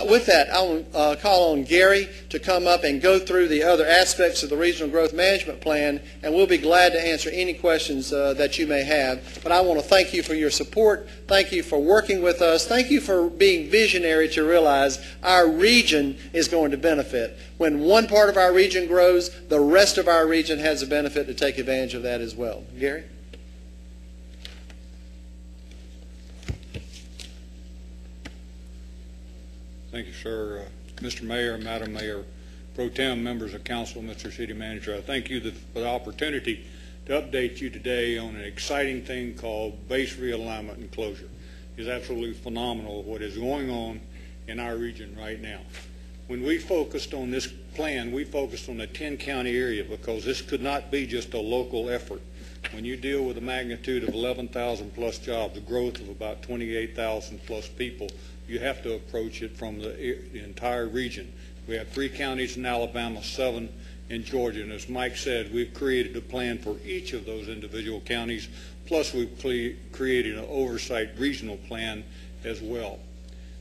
With that, I'll call on Gary to come up and go through the other aspects of the Regional Growth Management Plan, and we'll be glad to answer any questions that you may have. But I want to thank you for your support. Thank you for working with us. Thank you for being visionary to realize our region is going to benefit. When one part of our region grows, the rest of our region has a benefit to take advantage of that as well. Gary? Thank you, sir. Mr. Mayor, Madam Mayor, Pro Tem, members of Council, Mr. City Manager, I thank you for the opportunity to update you today on an exciting thing called base realignment and closure. It's absolutely phenomenal what is going on in our region right now. When we focused on this plan, we focused on the 10-county area because this could not be just a local effort. When you deal with a magnitude of 11,000 plus jobs, the growth of about 28,000 plus people, you have to approach it from the entire region. We have 3 counties in Alabama, 7 in Georgia, and as Mike said, we've created a plan for each of those individual counties, plus we've created an oversight regional plan as well.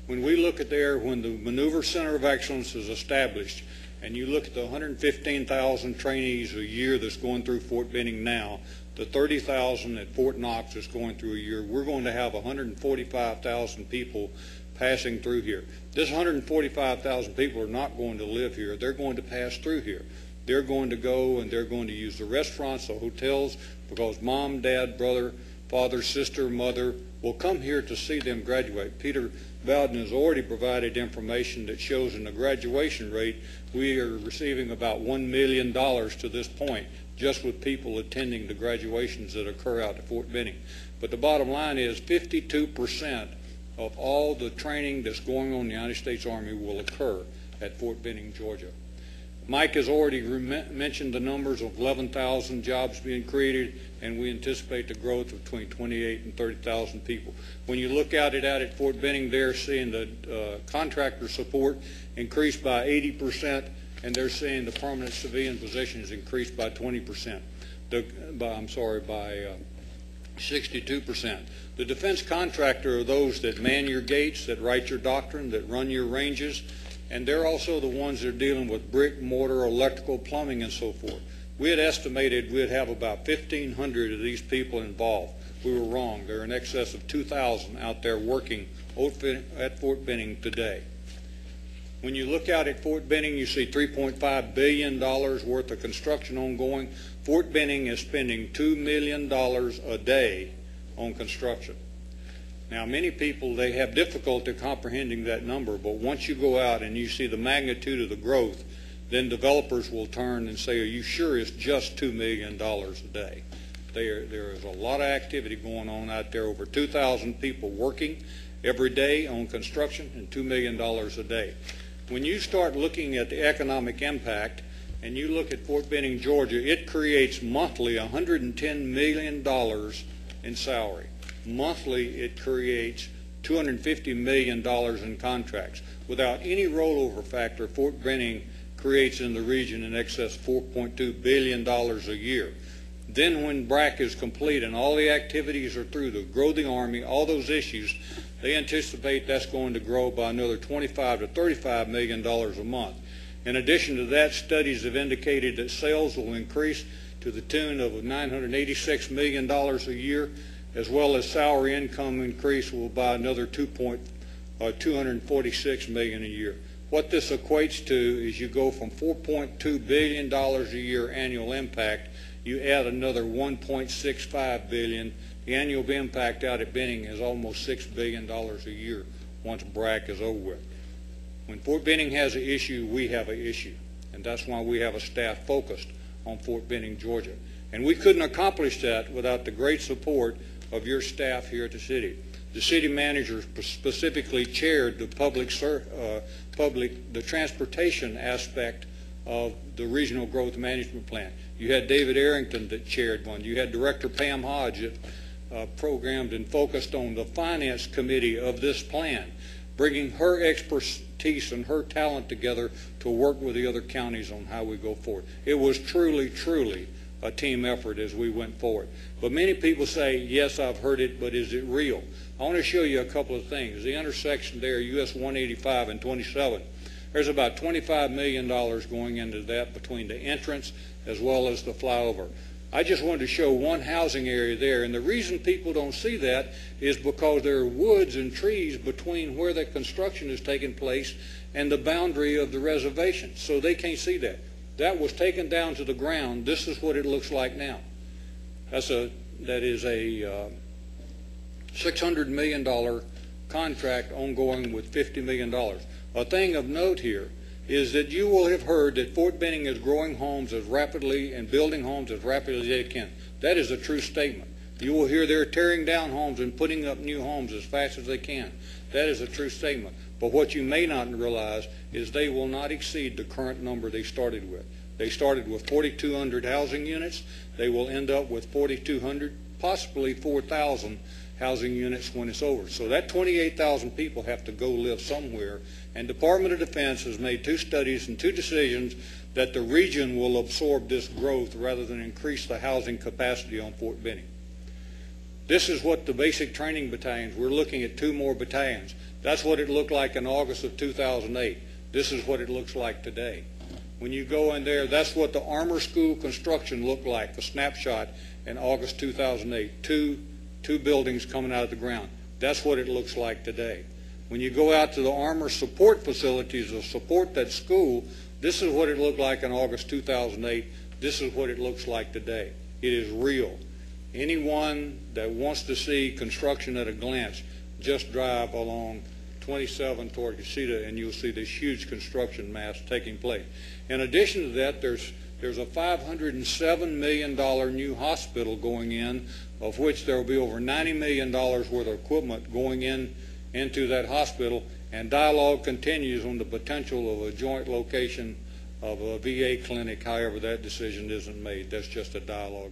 When we look at there, when the Maneuver Center of Excellence is established, and you look at the 115,000 trainees a year that's going through Fort Benning now, the 30,000 at Fort Knox is going through a year, we're going to have 145,000 people passing through here. This 145,000 people are not going to live here. They're going to pass through here. They're going to go and they're going to use the restaurants, the hotels, because mom, dad, brother, father, sister, mother will come here to see them graduate. Peter Bowden has already provided information that shows in the graduation rate we are receiving about $1 million to this point just with people attending the graduations that occur out at Fort Benning. But the bottom line is 52% of all the training that's going on in the United States Army will occur at Fort Benning, Georgia. Mike has already mentioned the numbers of 11,000 jobs being created, and we anticipate the growth of between 28 and 30,000 people. When you look at it out at Fort Benning, they're seeing the contractor support increase by 80%, and they're seeing the permanent civilian positions increase by 20%. By 62%. The defense contractor are those that man your gates, that write your doctrine, that run your ranges, and they're also the ones that are dealing with brick, mortar, electrical, plumbing, and so forth. We had estimated we'd have about 1,500 of these people involved. We were wrong. There are in excess of 2,000 out there working at Fort Benning today. When you look out at Fort Benning, you see $3.5 billion worth of construction ongoing. Fort Benning is spending $2 million a day on construction. Now, many people, they have difficulty comprehending that number, but once you go out and you see the magnitude of the growth, then developers will turn and say, are you sure it's just $2 million a day? There is a lot of activity going on out there, over 2,000 people working every day on construction and $2 million a day. When you start looking at the economic impact and you look at Fort Benning, Georgia, it creates monthly $110 million in salary. Monthly, it creates $250 million in contracts. Without any rollover factor, Fort Benning creates in the region in excess of $4.2 billion a year. Then when BRAC is complete and all the activities are through to grow the Army, all those issues, they anticipate that's going to grow by another $25 to $35 million a month. In addition to that, studies have indicated that sales will increase to the tune of $986 million a year, as well as salary income increase will by another $246 million a year. What this equates to is you go from $4.2 billion a year annual impact, you add another $1.65 billion. The annual impact out at Benning is almost $6 billion a year once BRAC is over with. When Fort Benning has an issue, we have an issue, and that's why we have a staff focused on Fort Benning, Georgia. And we couldn't accomplish that without the great support of your staff here at the city. The city manager specifically chaired the the transportation aspect of the Regional Growth Management Plan. You had David Arrington that chaired one. You had Director Pam Hodge that programmed and focused on the finance committee of this plan, bringing her expertise and her talent together to work with the other counties on how we go forward. It was truly, truly a team effort as we went forward. But many people say, yes, I've heard it, but is it real? I want to show you a couple of things. The intersection there, US 185 and 27, there's about $25 million going into that between the entrance as well as the flyover. I just wanted to show one housing area there, and the reason people don't see that is because there are woods and trees between where the construction is taking place and the boundary of the reservation, so they can't see that. That was taken down to the ground. This is what it looks like now. That is a $600 million contract ongoing with $50 million. A thing of note here is that you will have heard that Fort Benning is growing homes as rapidly and building homes as rapidly as they can. That is a true statement. You will hear they're tearing down homes and putting up new homes as fast as they can. That is a true statement. But what you may not realize is they will not exceed the current number they started with. They started with 4,200 housing units. They will end up with 4,200, possibly 4,000 housing units when it's over. So that 28,000 people have to go live somewhere. And Department of Defense has made 2 studies and 2 decisions that the region will absorb this growth rather than increase the housing capacity on Fort Benning. This is what the basic training battalions, we're looking at 2 more battalions. That's what it looked like in August of 2008. This is what it looks like today. When you go in there, that's what the Armor School construction looked like, a snapshot in August 2008. Two buildings coming out of the ground. That's what it looks like today. When you go out to the armor support facilities to support that school, this is what it looked like in August 2008. This is what it looks like today. It is real. Anyone that wants to see construction at a glance, just drive along 27 toward Casita and you'll see this huge construction mass taking place. In addition to that, there's a $507 million new hospital going in, of which there will be over $90 million worth of equipment going into that hospital, and dialogue continues on the potential of a joint location of a VA clinic. However, that decision isn't made. That's just a dialogue.